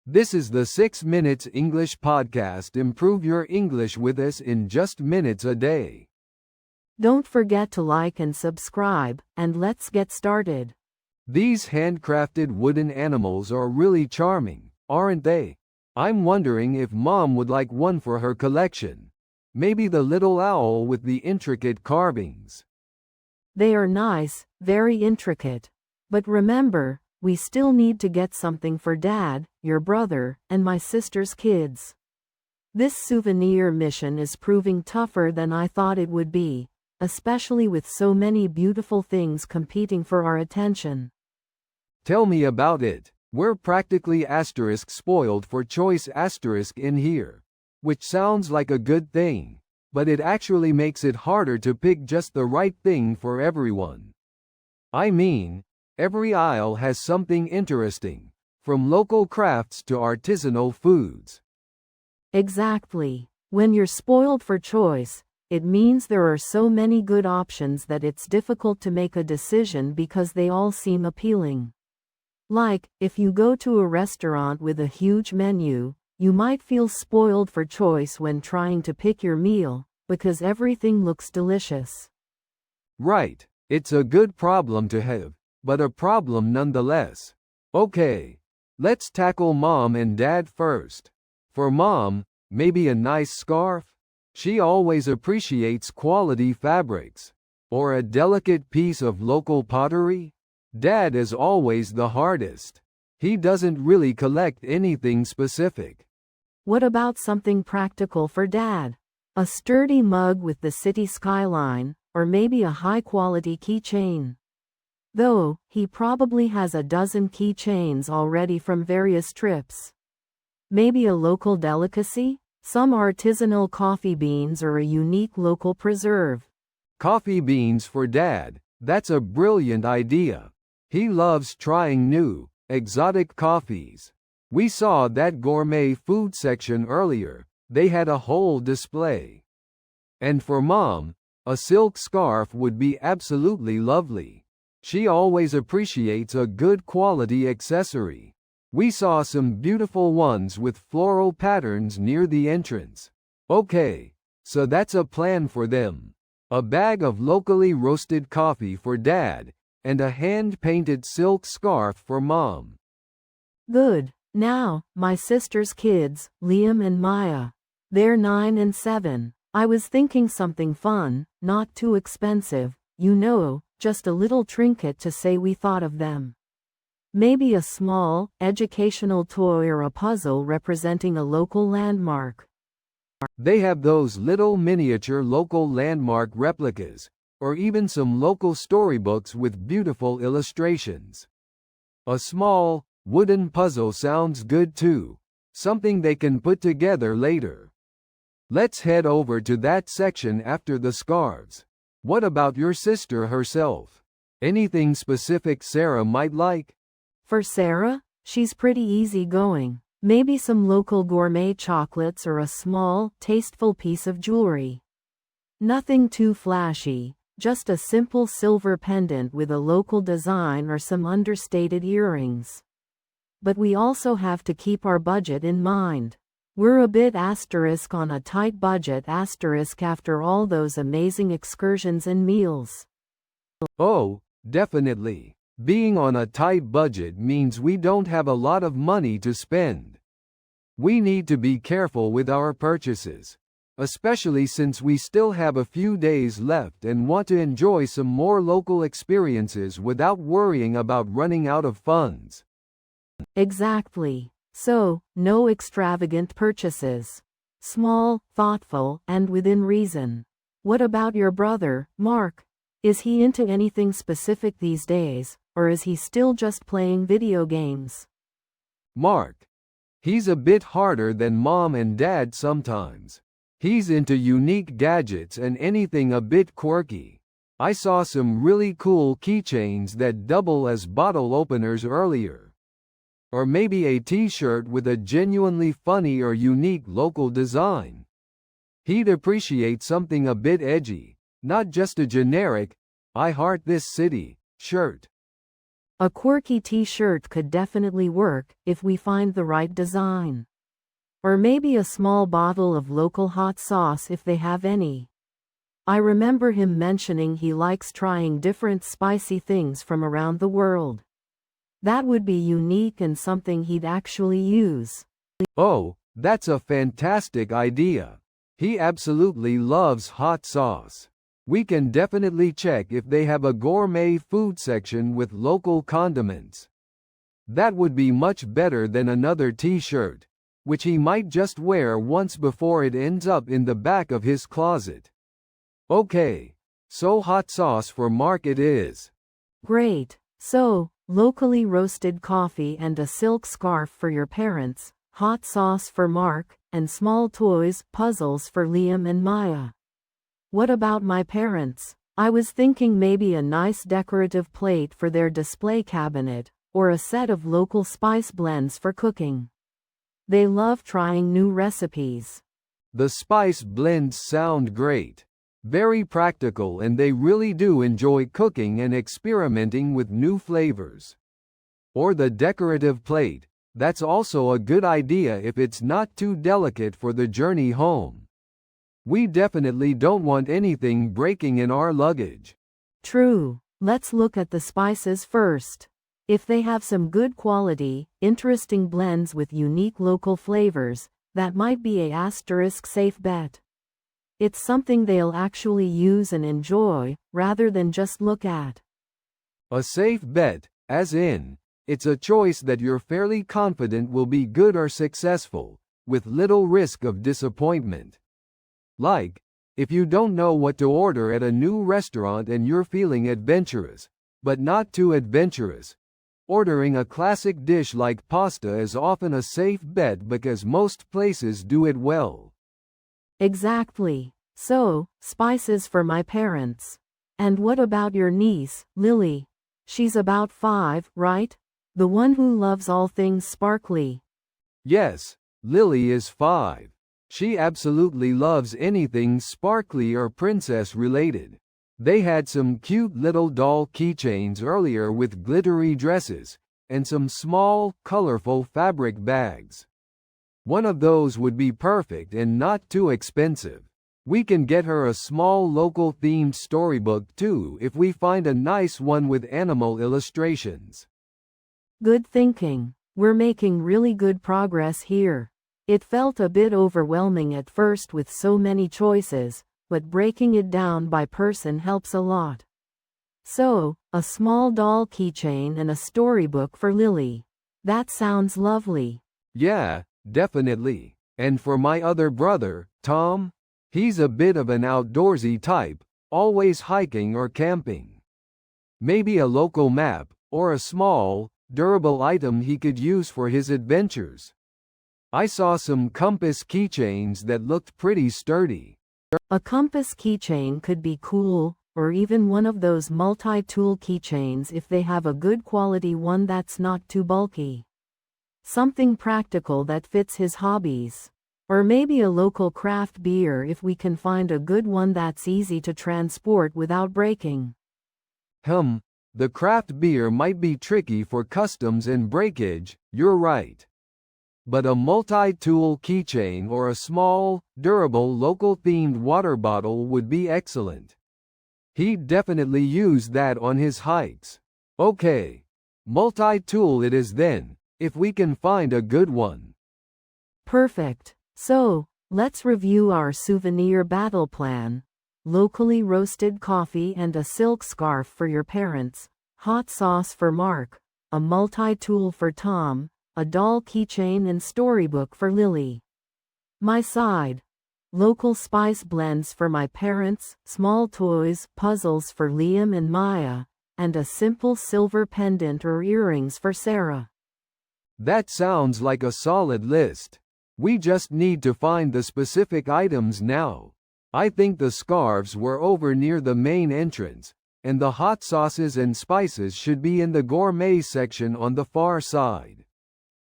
This is the 6 Minutes English Podcast. Improve your English with us in just minutes a day. Don't forget to like and subscribe, and let's get started. These handcrafted wooden animals are really charming, aren't they? I'm wondering if Mom would like one for her collection. Maybe the little owl with the intricate carvings. They are nice, very intricate. But remember, we still need to get something for Dad, your brother, and my sister's kids. This souvenir mission is proving tougher than I thought it would be, especially with so many beautiful things competing for our attention. Tell me about it. We're practically spoiled for choice in here. Which sounds like a good thing, but it actually makes it harder to pick just the right thing for everyone. I mean, every aisle has something interesting, from local crafts to artisanal foods. Exactly. When you're spoiled for choice, it means there are so many good options that it's difficult to make a decision because they all seem appealing. Like, if you go to a restaurant with a huge menu, you might feel spoiled for choice when trying to pick your meal, because everything looks delicious. Right, it's a good problem to have, but a problem nonetheless. Okay, let's tackle Mom and Dad first. For Mom, maybe a nice scarf? She always appreciates quality fabrics. Or a delicate piece of local pottery? Dad is always the hardest. He doesn't really collect anything specific. What about something practical for Dad? A sturdy mug with the city skyline, or maybe a high-quality keychain. Though, he probably has a dozen keychains already from various trips. Maybe a local delicacy? Some artisanal coffee beans or a unique local preserve. Coffee beans for Dad, that's a brilliant idea. He loves trying new, exotic coffees. We saw that gourmet food section earlier. They had a whole display. And for Mom, a silk scarf would be absolutely lovely. She always appreciates a good quality accessory. We saw some beautiful ones with floral patterns near the entrance. Okay, so that's a plan for them. A bag of locally roasted coffee for Dad, and a hand-painted silk scarf for Mom. Good. Now, my sister's kids, Liam and Maya. They're 9 and 7. I was thinking something fun, not too expensive, just a little trinket to say we thought of them. Maybe a small, educational toy or a puzzle representing a local landmark. They have those little miniature local landmark replicas, or even some local storybooks with beautiful illustrations. A small, wooden puzzle sounds good too, something they can put together later. Let's head over to that section after the scarves. What about your sister herself? Anything specific Sarah might like? For Sarah, she's pretty easygoing. Maybe some local gourmet chocolates or a small, tasteful piece of jewelry. Nothing too flashy, just a simple silver pendant with a local design or some understated earrings. But we also have to keep our budget in mind. We're a bit on a tight budget after all those amazing excursions and meals. Oh, definitely. Being on a tight budget means we don't have a lot of money to spend. We need to be careful with our purchases, especially since we still have a few days left and want to enjoy some more local experiences without worrying about running out of funds. Exactly. So, no extravagant purchases. Small, thoughtful, and within reason. What about your brother, Mark? Is he into anything specific these days, or is he still just playing video games? Mark. He's a bit harder than Mom and Dad sometimes. He's into unique gadgets and anything a bit quirky. I saw some really cool keychains that double as bottle openers earlier. Or maybe a t-shirt with a genuinely funny or unique local design. He'd appreciate something a bit edgy, not just a generic, "I heart this city" shirt. A quirky t-shirt could definitely work if we find the right design. Or maybe a small bottle of local hot sauce if they have any. I remember him mentioning he likes trying different spicy things from around the world. That would be unique and something he'd actually use. Oh, that's a fantastic idea. He absolutely loves hot sauce. We can definitely check if they have a gourmet food section with local condiments. That would be much better than another t-shirt, which he might just wear once before it ends up in the back of his closet. Okay, so hot sauce for Mark it is. Great. So, locally roasted coffee and a silk scarf for your parents, hot sauce for Mark, and small toys, puzzles for Liam and Maya. What about my parents? I was thinking maybe a nice decorative plate for their display cabinet, or a set of local spice blends for cooking. They love trying new recipes. The spice blends sound great. Very practical, and they really do enjoy cooking and experimenting with new flavors. Or the decorative plate, that's also a good idea if it's not too delicate for the journey home. We definitely don't want anything breaking in our luggage. True. Let's look at the spices first. If they have some good quality, interesting blends with unique local flavors, that might be a asterisk safe bet. It's something they'll actually use and enjoy, rather than just look at. A safe bet, as in, it's a choice that you're fairly confident will be good or successful, with little risk of disappointment. Like, if you don't know what to order at a new restaurant and you're feeling adventurous, but not too adventurous, ordering a classic dish like pasta is often a safe bet because most places do it well. Exactly. So, spices for my parents. And what about your niece, Lily? She's about 5, right? The one who loves all things sparkly. Yes, Lily is 5. She absolutely loves anything sparkly or princess related. They had some cute little doll keychains earlier with glittery dresses, and some small, colorful fabric bags. One of those would be perfect and not too expensive. We can get her a small local themed storybook too if we find a nice one with animal illustrations. Good thinking. We're making really good progress here. It felt a bit overwhelming at first with so many choices, but breaking it down by person helps a lot. So, a small doll keychain and a storybook for Lily. That sounds lovely. Yeah, definitely. And for my other brother, Tom, he's a bit of an outdoorsy type, always hiking or camping. Maybe a local map, or a small, durable item he could use for his adventures. I saw some compass keychains that looked pretty sturdy. A compass keychain could be cool, or even one of those multi-tool keychains if they have a good quality one that's not too bulky. Something practical that fits his hobbies. Or maybe a local craft beer if we can find a good one that's easy to transport without breaking. The craft beer might be tricky for customs and breakage, you're right. But a multi-tool keychain or a small, durable local-themed water bottle would be excellent. He'd definitely use that on his hikes. Okay, multi-tool it is then, if we can find a good one. Perfect. So, let's review our souvenir battle plan. Locally roasted coffee and a silk scarf for your parents, hot sauce for Mark, a multi-tool for Tom, a doll keychain and storybook for Lily. My side. Local spice blends for my parents, small toys, puzzles for Liam and Maya, and a simple silver pendant or earrings for Sarah. That sounds like a solid list. We just need to find the specific items now. I think the scarves were over near the main entrance, and the hot sauces and spices should be in the gourmet section on the far side.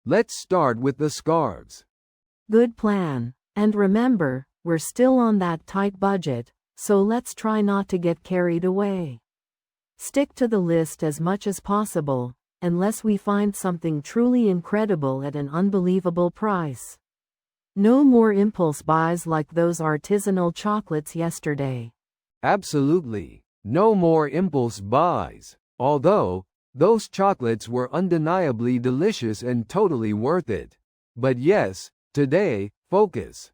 Let's start with the scarves. Good plan. And remember, we're still on that tight budget, so let's try not to get carried away. Stick to the list as much as possible, unless we find something truly incredible at an unbelievable price. No more impulse buys like those artisanal chocolates yesterday. Absolutely. No more impulse buys. Although, those chocolates were undeniably delicious and totally worth it. But yes, today, focus.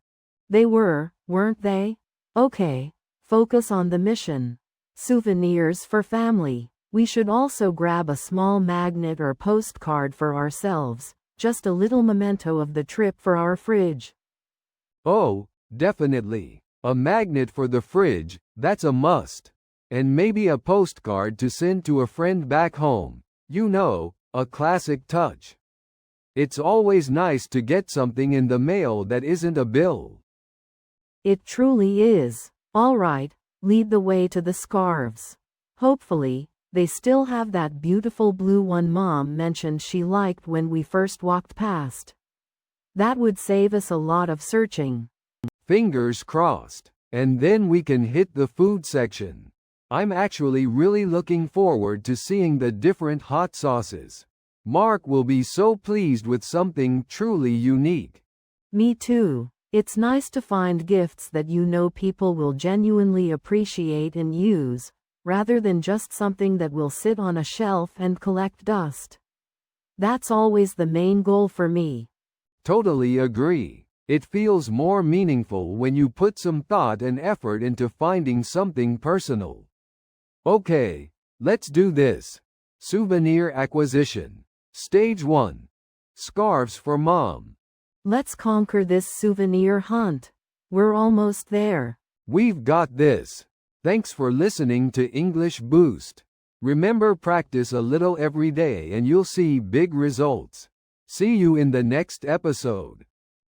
They were, weren't they? Okay, focus on the mission. Souvenirs for family. We should also grab a small magnet or postcard for ourselves, just a little memento of the trip for our fridge. Oh, definitely. A magnet for the fridge, that's a must. And maybe a postcard to send to a friend back home. You know, a classic touch. It's always nice to get something in the mail that isn't a bill. It truly is. All right, lead the way to the scarves. Hopefully, they still have that beautiful blue one Mom mentioned she liked when we first walked past. That would save us a lot of searching. Fingers crossed. And then we can hit the food section. I'm actually really looking forward to seeing the different hot sauces. Mark will be so pleased with something truly unique. Me too. It's nice to find gifts that you know people will genuinely appreciate and use, rather than just something that will sit on a shelf and collect dust. That's always the main goal for me. Totally agree. It feels more meaningful when you put some thought and effort into finding something personal. Okay, let's do this. Souvenir acquisition. Stage 1. Scarves for Mom. Let's conquer this souvenir hunt. We're almost there. We've got this. Thanks for listening to English Boost. Remember, practice a little every day and you'll see big results. See you in the next episode.